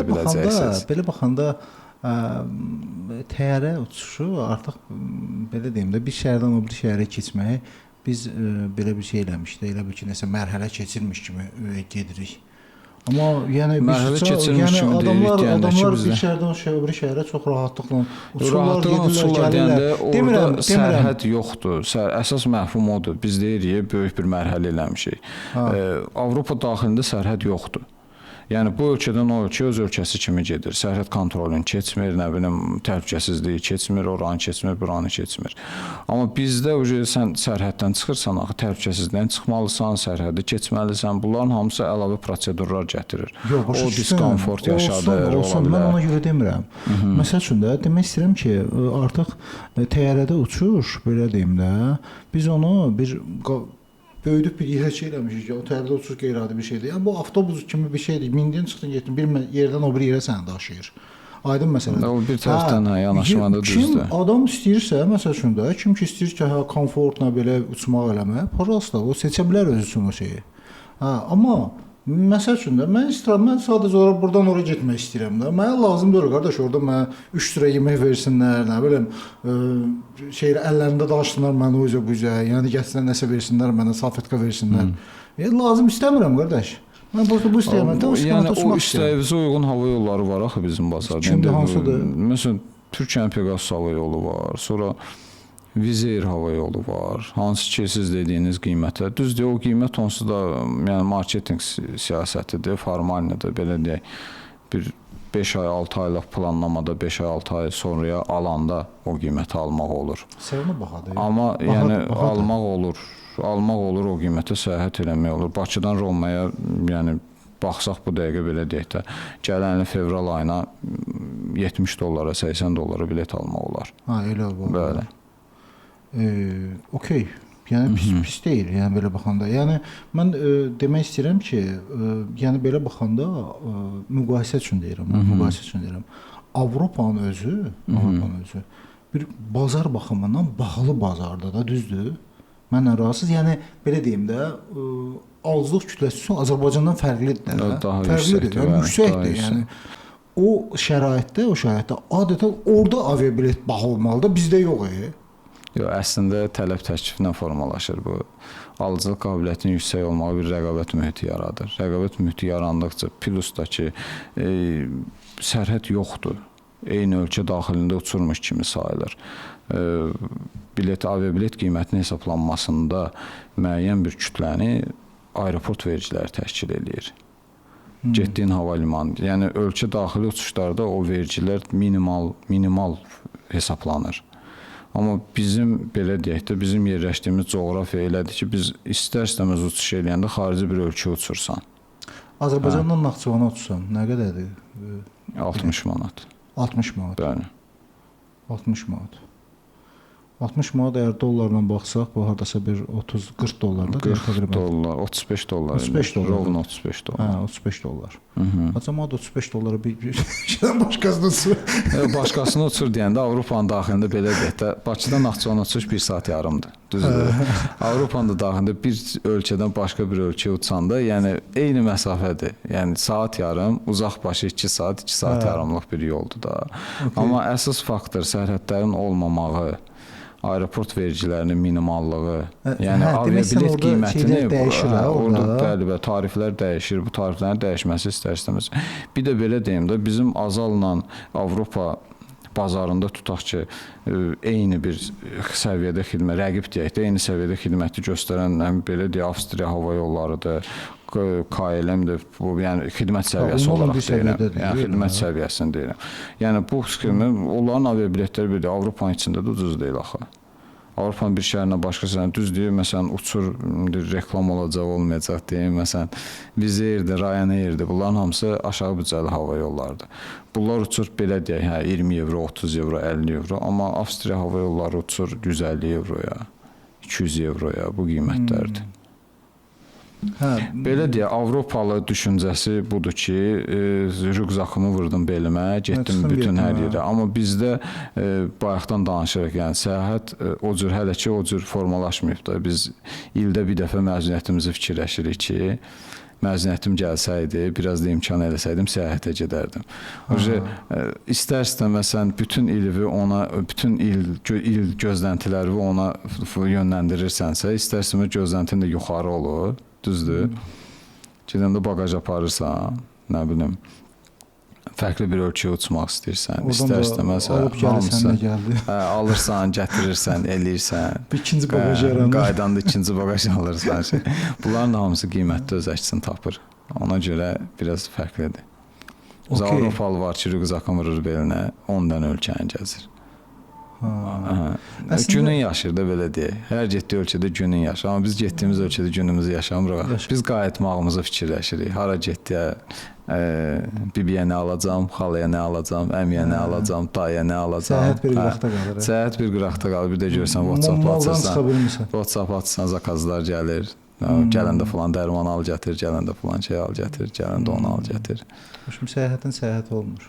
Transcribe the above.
biləcəksiniz. Belə baxanda təyyarə uçuşu artıq belə deyim də bir şəhərdən o bir şəhərə keçməyi biz belə bir şey eləmişdik. Elə bil ki, nəsə mərhələ keçirmiş kimi gedirik. Amma yəni mərhələ keçirmiş kimi deyirik deyəndə ki, adamlar bir şəhərdən o bir şəhərə çox rahatlıqla uçurlar, deyəndə orada sərhəd yoxdur. Əsas məfhum odur. Biz deyirik böyük bir mərhələ eləmişik. Avropa daxilində sərhəd yoxdur. Yəni bu ölkədən o ölkə öz ölkəsi kimi gedir. Sərhəd kontrolunu keçmir, nə bilim, təhlükəsizliyi keçmir, oranı keçmir, buranı keçmir. Amma bizdə sən sərhəddən çıxırsan, axı təhlükəsizlikdən çıxmalısan, sərhədi keçməlisən. Bunların hamısı əlavə prosedurlar gətirir. O diskomfort yaşadır, ola bilər. Mən ona görə demirəm. Məsəl üçün də demək istəyirəm ki, artıq təyyarədə uçuş, belə deyim də, biz onu bir böyüdüb bir yerə şey eləmişik ki, o təyyarədə uçuş qeyri-adi bir şeydir. Yəni bu avtobus kimi bir şeydir. Mindin çıxdın, getdin, bir yerdən o bir yerə səni daşıyır. Aydın məsələdir. O bir tərəfdən yanaşmada düzdür. Kim adam istəyirsə, məsəl üçün də, kim ki istəyir ki, komfortla belə uçmaq eləmək, pojasta, o seçə bilər özü üçün o şeyi. Amma məsəl üçün də mən sadəcə buradan oraya getmək istəyirəm də. Mənə lazım deyil qardaş, orada mənə 3 lirə yemək versinlər, nə bilim, əllərində daşsınlar mənə o üzə, yəni gətirsinlər nəsə versinlər, mənə salfetka versinlər. Lazım istəmirəm qardaş. Mən burada bu istəyirəm. Yəni o istəyimizə uyğun hava yolları var axı bizim bazarda. Kimdir, hansıdır? Məsələn, Türkiyə Pegasus hava yolu var, sonra Wizz Air hava yolu var. Hansı ki siz dediyiniz qiymətə. Düzdür, o qiymət onsuz da yəni marketinq siyasətidir, formalnidir, belə deyək. Bir 5 ay, 6 aylıq planlamada 5 ay, 6 ay sonraya alanda o qiyməti almaq olur. Səvəmə baxadır. Amma yəni almaq olur, o qiymətə səyahət eləmək olur. Bakıdan Romaya, yəni baxsaq bu dəqiqə belə deyək də, gələn il fevral ayına $70, $80 bilet almaq olar. Elə bu. Bəli. Okey. Yəni pis deyil, yəni belə baxanda. Yəni mən demək istəyirəm ki, yəni belə baxanda müqayisə üçün deyirəm. Avropanın özü bir bazar baxımından bağlı bazardır da, düzdür? Mənlə razısınız. Yəni belə deyim də, alıcılıq kütləsi üçün Azərbaycandan fərqlidir də. Fərqlidir, yəni yüksəkdir. Yəni o şəraitdə adətən orada aviabilet baha olmalıdır, bizdə yox. Yox, əslində tələb təkliflə formalaşır bu. Alıcılıq qabiliyyətinin yüksək olmağı bir rəqabət mühiti yaradır. Rəqabət mühiti yarandıqca plus da ki, sərhəd yoxdur. Eyni ölkə daxilində uçurmuş kimi sayılır. Aviabilet qiymətinin hesablanmasında müəyyən bir kütləni aeroport vergiləri təşkil eləyir. Getdiyin hava limanı. Yəni ölkə daxili uçuşlarda o vergilər minimal hesablanır. Amma bizim, belə deyək də, bizim yerləşdiyimiz coğrafiya elədir ki, biz istər-istəməz uçuş eləyəndə xarici bir ölkə uçursan. Azərbaycandan Naxçıvana uçursan, nə qədərdir? 60 manat. 60 manat? Bəli. 60 manat. 60 manat əgər dollarla baxsaq, bu hardasa bir 30-40 dollarda. 40 dollar, 35 dollar. 35 dollar. Rovno 35 dollar. 35 dollar. Acamad 35 dollara bir şeydən başqasını uçur. Başqasını uçur deyəndə Avropanın daxilində belə deyək də, Bakıdan Naxçıvana uçuş 1 saat yarımdır. Düzdür. Avropanın daxilində bir ölkədən başqa bir ölkəyə uçanda, yəni eyni məsafədir. Yəni saat yarım, uzaq başı 2 saat, 2 saat yarımlıq bir yoldur da. Amma əsas faktor sərhədlərin olmamağı, aeroport vergilərinin minimallığı, yəni aviabilet qiymətini orada tariflər dəyişir. Bu tariflərin dəyişməsi istər-istəməz. Bir də belə deyim də, bizim azalla Avropa bazarında tutaq ki, eyni bir səviyyədə xidmət, rəqib deyək də, eyni səviyyədə xidməti göstərən, belə deyək, Avstriya hava yollarıdır, KLM-dir, yəni xidmət səviyyəsi olaraq deyirəm. Yəni xidmət səviyyəsini deyirəm. Yəni bu onların aviabiletləri bir də Avropanın içində də ucuz deyil axı. Avropanın bir şəhərinə başqasına düz deyir, məsələn, uçur, reklam olacaq, olmayacaq deyim, məsələn, Wizz Air'dir, Ryanair'dir, bunların hamısı aşağı büdcəli hava yollarıdır. Bunlar uçur, belə deyək, 20 evro, 30 evro, 50 evro, amma Avstriya hava yolları uçur 150 evroya, 200 evroya, bu qiymətlərdir. Belə deyək, Avropalı düşüncəsi budur ki, rüqzakımı vurdum belimə, getdim bütün hər yerə. Amma bizdə bayaqdan danışırıq, yəni səyahət hələ ki o cür formalaşmayıb da. Biz ildə bir dəfə məzuniyyətimizi fikirləşirik ki, məzuniyyətim gəlsəydi, biraz da imkan eləsəydim səyahətə gedərdim. Oje istər-istəməsən bütün ilvi ona, bütün il gözləntiləri ona yönləndirirsənsə, istər-istəmə gözləntin də yuxarı olur, düzdür? Gedəndə baqaj aparırsan, nə bilim, fərqli bir ölkəyə uçmaq istəyirsən, istər-istəməz hamısı alırsan, gətirirsən, eləyirsən. Bir ikinci baqaj yaranır. Qaydanda ikinci baqaj alırsan. Bunların da hamısı qiymətli öz əksini tapır. Ona görə biraz fərqlidir. Avropalı var ki, rüqzakın vurur belinə, 10 dənə ölkəni gəzir. Günün yaşır da belə deyək. Hər getdiyi ölkədə günün yaşır. Amma biz getdiyimiz ölkədə günümüzü yaşamırıq. Biz qayıtmağımızı fikirləşirik. Hara getdiyə, bibiyə nə alacam, xalaya nə alacam, əmiyə nə alacam, dayıya nə alacam. Səyahət bir qıraqda qalır. Səyahət bir qıraqda qalır. Bir də görsən WhatsApp atırsan. WhatsApp atırsan, zakazlar gəlir. Gələndə falan dərman al gətir, gələndə falan şey al gətir, gələndə onu al gətir. Şimdi səyahətin səyahət olmur.